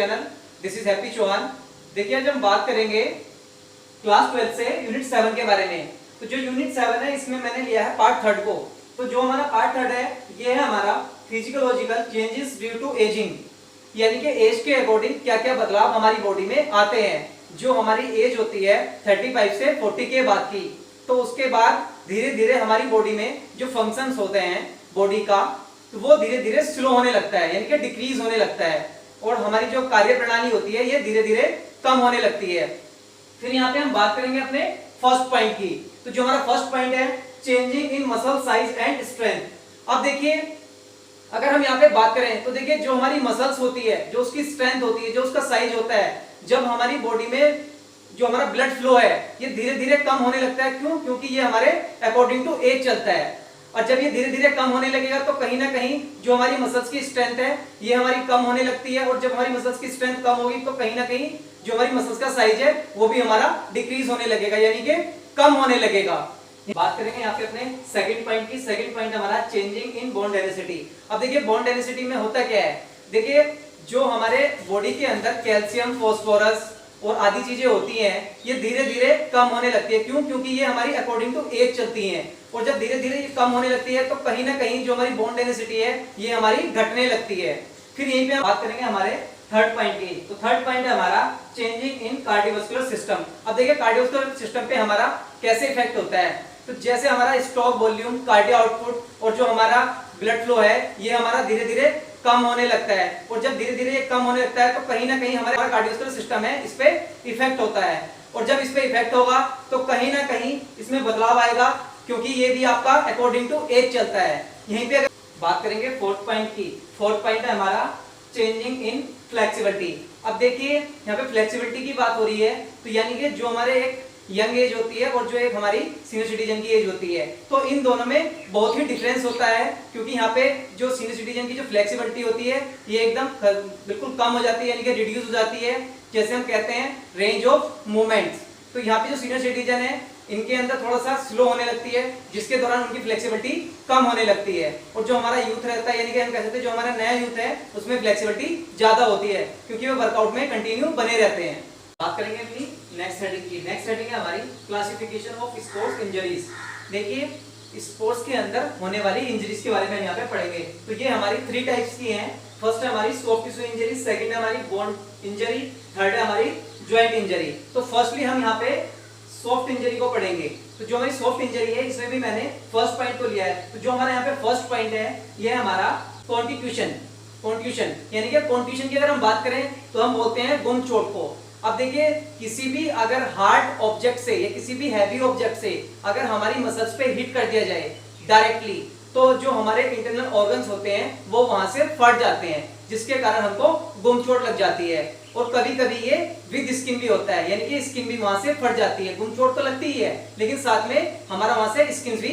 Channel, this is Happy Chauhan. देखिए आज हम बात करेंगे क्लास 12 से यूनिट 7 के बारे में। तो जो यूनिट 7 है इसमें मैंने लिया है पार्ट थर्ड को। तो जो हमारा पार्ट थर्ड है ये है हमारा physiological changes due to aging, यानी कि एज के अकॉर्डिंग क्या क्या बदलाव हमारी बॉडी में आते हैं। जो हमारी एज होती है 35 से 40 के बाद की, तो उसके बाद धीरे धीरे हमारी बॉडी में जो फंक्शंस होते हैं बॉडी का, तो वो धीरे धीरे स्लो होने लगता है, यानी कि डिक्रीज होने लगता है, और हमारी जो कार्य प्रणाली होती है ये धीरे धीरे कम होने लगती है। फिर यहाँ पे हम बात करेंगे अपने फर्स्ट पॉइंट की। तो जो हमारा फर्स्ट पॉइंट है changing in muscle size and strength. अब देखिए अगर हम यहाँ पे बात करें तो देखिए जो हमारी मसल्स होती है, जो उसकी स्ट्रेंथ होती है, जो उसका साइज होता है, जब हमारी बॉडी में जो हमारा ब्लड फ्लो है ये धीरे धीरे कम होने लगता है। क्यों? क्योंकि ये हमारे अकॉर्डिंग टू एज चलता है, और जब ये धीरे धीरे कम होने लगेगा तो कहीं ना कहीं जो हमारी मसल्स की स्ट्रेंथ है ये हमारी कम होने लगती है, और जब हमारी मसल्स की स्ट्रेंथ कम होगी तो कहीं ना कहीं जो हमारी मसल्स का साइज है वो भी हमारा डिक्रीज होने लगेगा, यानी कि कम होने लगेगा। बात करेंगे यहाँ पे अपने सेकंड पॉइंट की। सेकंड पॉइंट हमारा चेंजिंग इन बोन डेंसिटी। अब देखिए बोन डेंसिटी में होता क्या है, देखिए जो हमारे बॉडी के अंदर कैल्शियम, फास्फोरस और आदि चीजें होती हैं ये धीरे धीरे कम होने लगती है। क्यों? क्योंकि ये हमारी अकॉर्डिंग टू एज चलती हैं, और जब धीरे धीरे ये कम होने लगती है तो कहीं ना कहीं जो हमारी बोन डेंसिटी है ये हमारी घटने लगती है। फिर यहीं पे हम बात करेंगे हमारे थर्ड पॉइंट की। तो थर्ड पॉइंट है हमारा चेंजिंग इन कार्डियोवास्कुलर सिस्टम। अब देखिए कार्डियोवास्कुलर सिस्टम पे हमारा कैसे इफेक्ट होता है। तो जैसे हमारा स्टॉक वॉल्यूम, कार्डियो आउटपुट और जो हमारा ब्लड फ्लो है ये हमारा धीरे धीरे कम होने लगता है, और जब धीरे धीरे ये कम होने लगता है तो कहीं ना कहीं हमारा कार्डियोवास्कुलर सिस्टम है इस पे इफेक्ट होता है, और जब इस पे इफेक्ट होगा तो कहीं ना कहीं इसमें बदलाव आएगा, क्योंकि ये भी आपका अकॉर्डिंग टू एज चलता है। यहीं पे अगर बात करेंगे फोर्थ पॉइंट की। फोर्थ पॉइंट है हमारा चेंजिंग इन फ्लेक्सिबिलिटी। अब देखिए यहाँ पे फ्लेक्सिबिलिटी की बात हो रही है, तो यानी कि जो हमारे एक यंग एज होती है और जो एक हमारी सीनियर सिटीजन की एज होती है, तो इन दोनों में बहुत ही डिफरेंस होता है। क्योंकि यहाँ पे जो सीनियर सिटीजन की जो फ्लेक्सिबिलिटी होती है ये एकदम बिल्कुल कम हो जाती है, यानी कि रिड्यूस हो जाती है, जैसे हम कहते हैं रेंज ऑफ मूवमेंट्स। तो यहाँ पे जो सीनियर सिटीजन है इनके अंदर थोड़ा सा स्लो होने लगती है, जिसके दौरान उनकी फ्लेक्सिबिलिटी कम होने लगती है। और जो हमारा यूथ रहता है, यानी कि हम कह सकते हैं जो हमारा नया यूथ है उसमें फ्लेक्सिबिलिटी ज्यादा होती है, क्योंकि वो वर्कआउट में कंटिन्यू बने रहते हैं। बात करेंगे अपनी नेक्स्ट हेडिंग की। नेक्स्ट हेडिंग है हमारी क्लासिफिकेशन ऑफ स्पोर्ट्स इंजरीज। देखिए स्पोर्ट्स के अंदर होने वाली इंजरीज के बारे में यहाँ पे पढ़ेंगे। तो ये हमारी 3 टाइप्स की हैं। फर्स्ट है हमारी सॉफ्ट टिश्यू इंजरी, सेकंड है हमारी बोन इंजरी, थर्ड है हमारी जॉइंट इंजरी। तो फर्स्टली हम यहाँ पे सॉफ्ट इंजरी को पढ़ेंगे। तो जो हमारी सॉफ्ट इंजरी है इसमें भी मैंने फर्स्ट पॉइंट को लिया है। तो जो हमारा यहाँ पे फर्स्ट पॉइंट है ये है हमारा कॉन्टिट्यूशन। कॉन्टिट्यूशन यानी कि कॉन्टिट्यूशन की अगर हम बात करें तो हम बोलते हैं गुम चोट को। अब देखिए किसी भी अगर हार्ड ऑब्जेक्ट से या किसी भी हैवी ऑब्जेक्ट से अगर हमारी मसल्स पे हिट कर दिया जाए डायरेक्टली, तो जो हमारे इंटरनल ऑर्गन्स होते हैं वो वहां से फट जाते हैं, जिसके कारण हमको गुम चोट लग जाती है। और कभी कभी ये विद स्किन भी होता है, यानी कि स्किन भी वहां से फट जाती है। गुम चोट तो लगती ही है, लेकिन साथ में हमारा वहां से स्किन भी,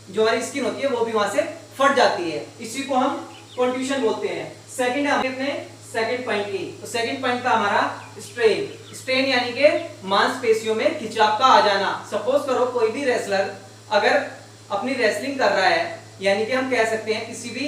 जो हमारी स्किन होती है वो भी वहां से फट जाती है। इसी को हम कॉन्ट्यूशन बोलते हैं। सेकंड है अपने सेकंड पॉइंट की। तो सेकंड पॉइंट का हमारा स्ट्रेन। स्ट्रेन यानी कि मांसपेशियों में खिंचाव का आ जाना। सपोज करो कोई भी रेसलर अगर अपनी रेसलिंग कर रहा है, यानी कि हम कह सकते हैं किसी भी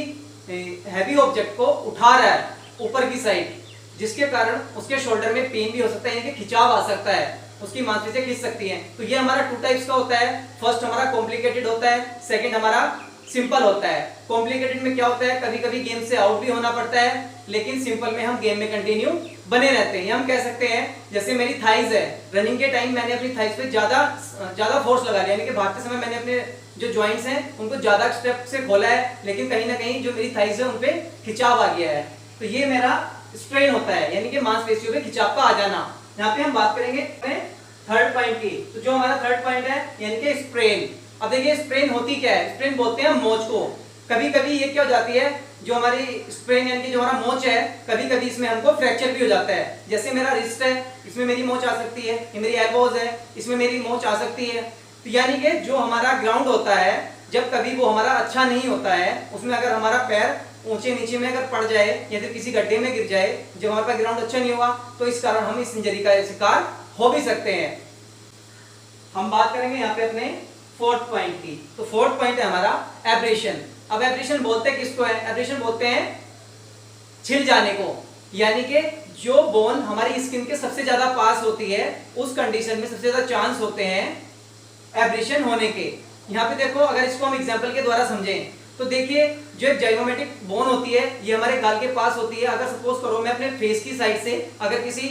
हैवी ऑब्जेक्ट को उठा रहा है ऊपर की साइड, जिसके कारण उसके शोल्डर में पेन भी हो सकता है, यानी कि खिंचाव आ सकता है, उसकी मांसपेशियां खिंच सकती हैं। तो ये हमारा 2 टाइप्स का होता है। फर्स्ट हमारा कॉम्प्लिकेटेड होता है, सेकंड हमारा सिंपल होता है। कॉम्प्लिकेटेड में क्या होता है, कभी कभी गेम से आउट भी होना पड़ता है, लेकिन सिंपल में हम गेम में कंटिन्यू बने रहते हैं। हम कह सकते हैं जैसे मेरी थाइज है, रनिंग के टाइम मैंने अपनी थाइज पे ज्यादा फोर्स लगा लिया, यानी कि भागते समय मैंने अपने जो जॉइंट्स हैं उनको ज्यादा स्टेप से खोला है, लेकिन कहीं ना कहीं जो मेरी थाइज है उनपे खिंचाव आ गया है। तो ये मेरा स्ट्रेन होता है, यानी कि मांसपेशियों पे खिंचाव का आ जाना। यहाँ पे हम बात करेंगे थर्ड पॉइंट की। तो जो हमारा थर्ड पॉइंट है यानी कि स्प्रेन। अब देखिए स्प्रेन होती क्या है, स्प्रेन बोलते हैं मोच को। कभी कभी ये क्या हो जाती है, जो हमारी स्प्रेन यानी कि जो हमारा मोच है, कभी कभी इसमें हमको फ्रैक्चर भी हो जाता है। जैसे मेरा रिस्ट है, इसमें मेरी मोच आ सकती है, ये मेरी एल्बोज है, इसमें मेरी मोच आ सकती है। तो यानी कि जो हमारा ग्राउंड होता है, जब कभी वो हमारा अच्छा नहीं होता है, उसमें अगर हमारा पैर ऊंचे नीचे में अगर पड़ जाए या फिर किसी गड्ढे में गिर जाए, जब हमारे पास ग्राउंड अच्छा नहीं हुआ, तो इस कारण हम इस इंजरी का शिकार हो भी सकते हैं। हम बात करेंगे यहाँ पे अपने फोर्थ पॉइंट की। तो फोर्थ पॉइंट है हमारा एब्रेशन। अब एब्रेशन बोलते हैं किसको है, एब्रेशन बोलते हैं छिल जाने को, यानी कि जो बोन हमारी स्किन के सबसे ज्यादा पास होती है उस कंडीशन में सबसे ज्यादा चांस होते हैं एब्रेशन होने के। यहाँ पे देखो, अगर इसको हम एग्जांपल के द्वारा समझें तो देखिए, जो एक जाइगोमेटिक बोन होती है ये हमारे गाल के पास होती है। अगर सपोज करो मैं अपने फेस की साइड से अगर किसी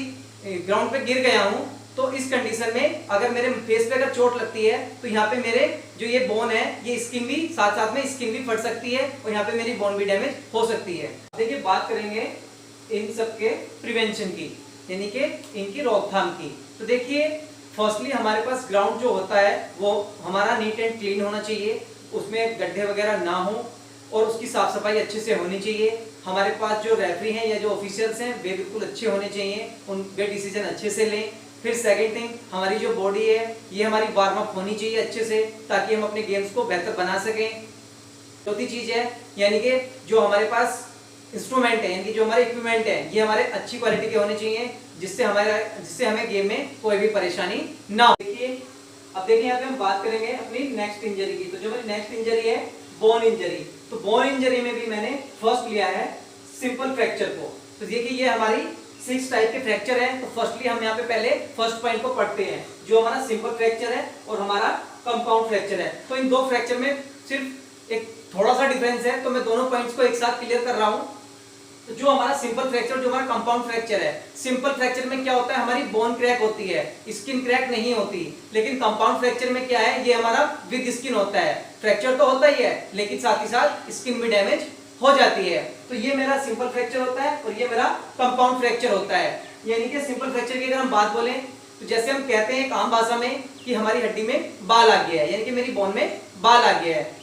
ग्राउंड पे गिर गया हूं तो इस कंडीशन में अगर मेरे फेस पे अगर चोट लगती है तो यहाँ पे मेरे जो ये बोन है ये स्किन भी साथ साथ में स्किन भी फट सकती है और यहाँ पे मेरी बोन भी डैमेज हो सकती है। देखिए, बात करेंगे इन सब के प्रिवेंशन की, यानी कि इनकी रोकथाम की। तो देखिए, फर्स्टली हमारे पास ग्राउंड जो होता है वो हमारा नीट एंड क्लीन होना चाहिए, उसमें गड्ढे वगैरह ना हो और उसकी साफ सफाई अच्छे से होनी चाहिए। हमारे पास जो रेफरी हैं या जो ऑफिशियल्स हैं वे बिल्कुल अच्छे होने चाहिए, वे डिसीजन अच्छे से लें। फिर सेकंड थिंग, हमारी जो बॉडी है ये हमारी वार्म अप होनी चाहिए अच्छे से, ताकि हम अपने गेम्स को बेहतर बना सकें। चौथी चीज है, यानी कि जो हमारे पास इंस्ट्रूमेंट है, यानी कि जो हमारे इक्विपमेंट है ये हमारे अच्छी क्वालिटी के होने चाहिए, जिससे हमें गेम में कोई भी परेशानी ना हो। देखिए, अब देखिए यहाँ पे हम बात करेंगे अपनी नेक्स्ट इंजरी की। तो जो हमारी नेक्स्ट इंजरी है बोन इंजरी, तो बोन इंजरी में भी मैंने फर्स्ट लिया है सिंपल फ्रैक्चर को। तो देखिए, ये हमारी 6 टाइप के फ्रैक्चर हैं। तो फर्स्टली हम यहाँ पे पहले फर्स्ट पॉइंट को पढ़ते हैं, जो हमारा सिंपल फ्रैक्चर है और हमारा कंपाउंड फ्रैक्चर है। तो इन दो फ्रैक्चर में सिर्फ एक थोड़ा सा डिफरेंस है, तो मैं दोनों पॉइंट्स को एक साथ क्लियर कर रहा हूँ। तो जो हमारा सिंपल फ्रैक्चर, जो हमारा कंपाउंड फ्रैक्चर है, सिंपल फ्रैक्चर में क्या होता है, हमारी बोन क्रैक होती है, स्किन क्रैक नहीं होती। लेकिन कंपाउंड फ्रैक्चर में क्या है, ये हमारा विद स्किन होता है। फ्रैक्चर तो होता ही है लेकिन साथ ही साथ स्किन भी डैमेज हो जाती है। तो ये मेरा सिंपल फ्रैक्चर होता है और ये मेरा कंपाउंड फ्रैक्चर होता है। यानी कि सिंपल फ्रैक्चर की अगर हम बात बोलें तो जैसे हम कहते हैं एक आम भाषा में कि हमारी हड्डी में बाल आ गया है, यानी कि मेरी बोन में बाल आ गया है।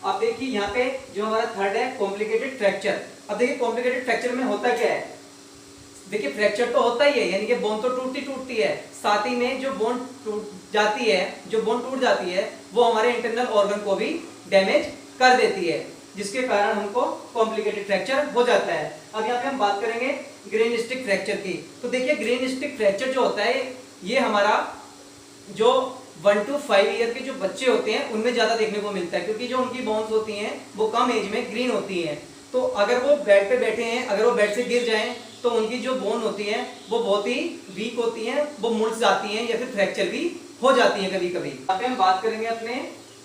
अब देखिए, यहाँ पे जो हमारा थर्ड है कॉम्प्लिकेटेड फ्रैक्चर। अब देखिए, कॉम्प्लिकेटेड फ्रैक्चर में होता क्या है, देखिए फ्रैक्चर तो होता ही है, यानी कि बोन तो टूटती है, साथ ही में जो बोन टूट जाती है वो हमारे इंटरनल ऑर्गन को भी डैमेज कर देती है, जिसके कारण हमको कॉम्प्लिकेटेड फ्रैक्चर हो जाता है। अब यहाँ पे हम बात करेंगे ग्रेन स्टिक फ्रैक्चर की। तो देखिए, ग्रेन स्टिक फ्रैक्चर जो होता है ये हमारा जो 1 to 5 ईयर के जो बच्चे होते हैं उनमें ज्यादा देखने को मिलता है, क्योंकि जो उनकी बोन्स होती हैं वो कम एज में ग्रीन होती हैं। तो अगर वो बेड पे बैठे हैं, अगर वो बेड से गिर जाएं तो उनकी जो बोन होती है वो बहुत ही वीक होती है, वो मुड़ जाती हैं या फिर फ्रैक्चर भी हो जाती है कभी कभी। यहाँ पे हम बात करेंगे अपने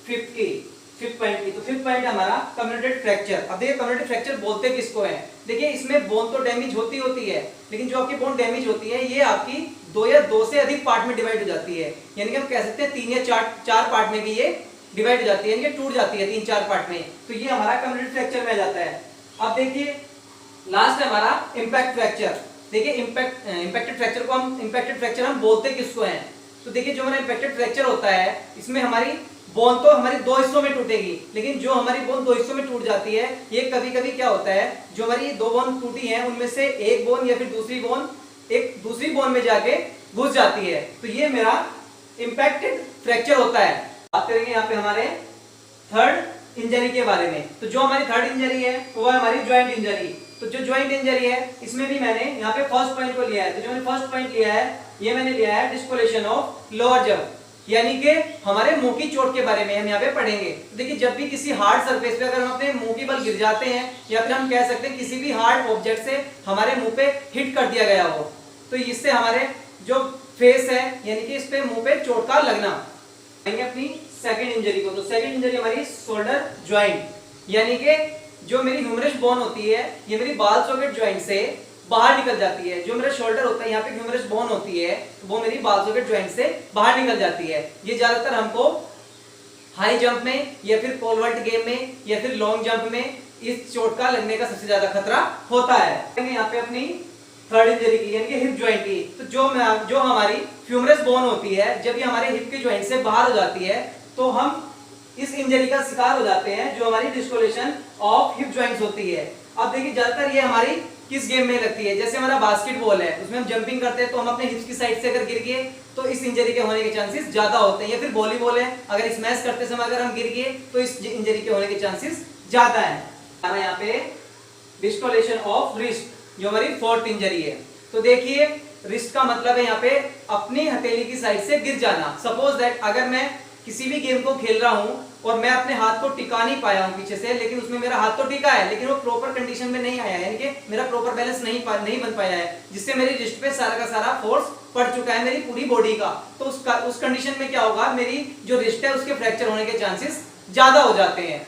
फिफ्थ पॉइंट की। तो फिफ्थ पॉइंट हमारा कम्युनिकेटेड फ्रैक्चर। अब देखिए, कम्युनिकेटेड फ्रैक्चर बोलते किसको है, देखिए इसमें बोन तो डैमेज होती है, लेकिन जो आपकी बोन डैमेज होती है ये आपकी 2 या 2 से अधिक पार्ट में डिवाइड हो जाती है। यानी कि हम कह सकते हैं 3 या 4 पार्ट में भी ये डिवाइड हो जाती है, यानी कि टूट जाती है 3-4 पार्ट में। तो ये हमारा कम्युनिकेटेड फ्रैक्चर में आ जाता है। अब देखिए, लास्ट है हमारा इम्पैक्ट फ्रैक्चर। देखिए, इम्पैक्टेड फ्रैक्चर हम बोलते किसको हैं, तो देखिए जो हमारा इम्पैक्टेड फ्रैक्चर होता है इसमें हमारी बोन तो हमारी 2 हिस्सों में टूटेगी, लेकिन जो हमारी बोन 2 हिस्सों में टूट जाती है ये कभी कभी क्या होता है, जो हमारी 2 बोन टूटी है उनमें से एक बोन या फिर एक दूसरी बोन में जाके घुस जाती है। तो ये मेरा इम्पैक्टेड फ्रैक्चर होता है। बात करेंगे यहाँ पे हमारे थर्ड इंजरी के बारे में। तो जो हमारी थर्ड इंजरी है वो है हमारी ज्वाइंट इंजरी। तो जो ज्वाइंट इंजरी है इसमें भी मैंने यहाँ पे फर्स्ट पॉइंट को लिया है। तो जो मैंने फर्स्ट पॉइंट लिया है ये मैंने लिया है डिस्कोलेशन ऑफ लोअर जव, यानी कि हमारे मुंह की चोट के बारे में हम यहाँ पे पढ़ेंगे। तो देखिए, जब भी किसी हार्ड सरफेस पे अगर हम अपने मुंह के बल गिर जाते हैं या फिर हम कह सकते हैं किसी भी हार्ड ऑब्जेक्ट से हमारे मुंह पे हिट कर दिया गया हो, तो इससे हमारे जो फेस है यानी कि इस पे मुंह पे चोट का लगना। अपनी सेकंड इंजरी को, तो सेकंड इंजरी हमारी शोल्डर ज्वाइंट, यानी कि जो मेरी ह्यूमरस बोन होती है ये मेरी बाल सॉकेट ज्वाइंट से बाहर निकल जाती है। जो मेरा शोल्डर होता है यहाँ पे ह्यूमरस बोन होती है वो मेरी बाल सॉकेट ज्वाइंट से बाहर निकल जाती है। ये ज्यादातर हमको हाई जंप में या फिर पोल वॉल्ट गेम में या फिर लॉन्ग जंप में इस चोट का लगने का सबसे ज्यादा खतरा होता है। यहाँ पे अपनी थर्ड इंजरी की यानी कि हिप ज्वाइंट की, तो जो हमारी फ्यूमरस बोन होती है जब ये हमारे हिप के ज्वाइंट से बाहर हो जाती है तो हम इस इंजरी का शिकार हो जाते हैं, जो हमारी डिस्कोलेशन ऑफ हिप ज्वाइंट्स होती है। अब देखिए, ज्यादातर ये हमारी किस गेम में लगती है, जैसे हमारा बास्केटबॉल है उसमें हम जंपिंग करते हैं तो हम अपने हिप्स की साइड से अगर गिर गए तो इस इंजरी के होने के चांसेस ज्यादा होते हैं, या फिर वॉलीबॉल है अगर स्मैश करते समय अगर हम गिर गए तो इस इंजरी के होने के चांसेस ज्यादा है। हमारा यहाँ पे डिस्कोलेशन ऑफ रिस्ट जो हमारी फोर्थ इंजरी है। तो देखिए, रिस्ट का मतलब है यहाँ पे अपनी हथेली की साइड से गिर जाना। सपोज दैट अगर मैं किसी भी गेम को खेल रहा हूं और मैं अपने हाथ को टिका नहीं पाया हूं पीछे से, लेकिन उसमें मेरा हाथ तो टिका है लेकिन वो प्रॉपर कंडीशन में नहीं आया, यानी कि मेरा प्रॉपर बैलेंस नहीं बन पाया है, जिससे मेरी रिस्ट पे सारा का सारा फोर्स पड़ चुका है मेरी पूरी बॉडी का। तो उस कंडीशन में क्या होगा, मेरी जो रिस्ट है उसके फ्रैक्चर होने के चांसेस ज्यादा हो जाते हैं।